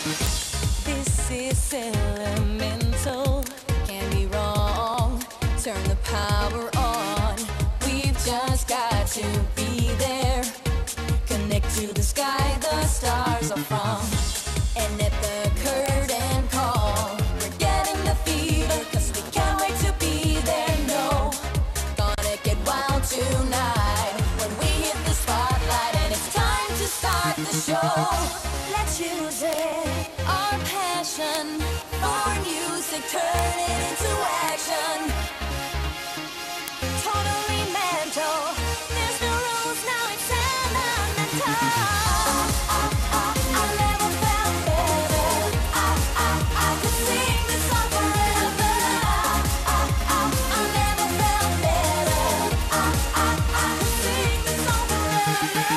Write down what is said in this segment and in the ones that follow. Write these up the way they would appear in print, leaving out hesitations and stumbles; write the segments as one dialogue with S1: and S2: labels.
S1: This is elemental, can't be wrong. Turn the power on. We've just got to be there. Connect to the sky the stars are from. And at the curtain call, we're getting the fever, 'cause we can't wait to be there, no. Gonna get wild tonight when we hit the spotlight, and it's time to start the show. Let's use it, our passion for music, turn it into action. Totally mental, there's no rules, now it's elemental. I've never felt better. I could sing this song forever. I've never felt better. I could sing this song forever.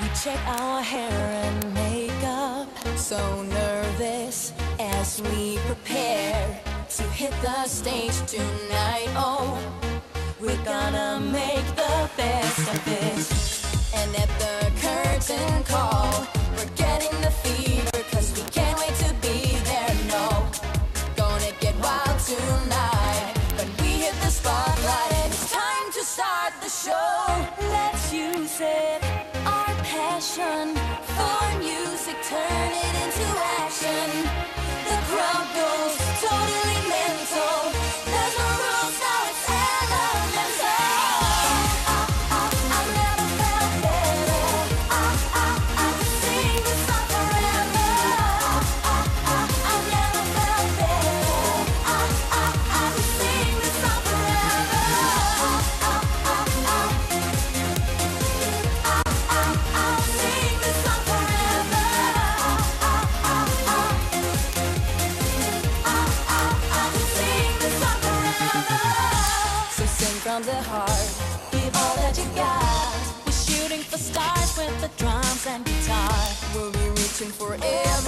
S1: We check our hair and makeup, so nervous as we prepare to hit the stage tonight. Oh, we're gonna make the best of it. And at the curtain call, we're getting the fever, 'cause we can't wait to be there, no. Gonna get wild tonight when we hit the spotlight, and it's time to start the show. Let's use it, our passion for music, turn it into action. The crowd goes totally mental, there's no rules, now it's elemental. I've never felt better. I could sing this song forever. I've never felt better. I could sing this song forever. I'll sing this song forever. I could sing this song forever. So sing from the heart, give all that you got. We're shooting for stars with the drums and guitar. We'll be reaching for air.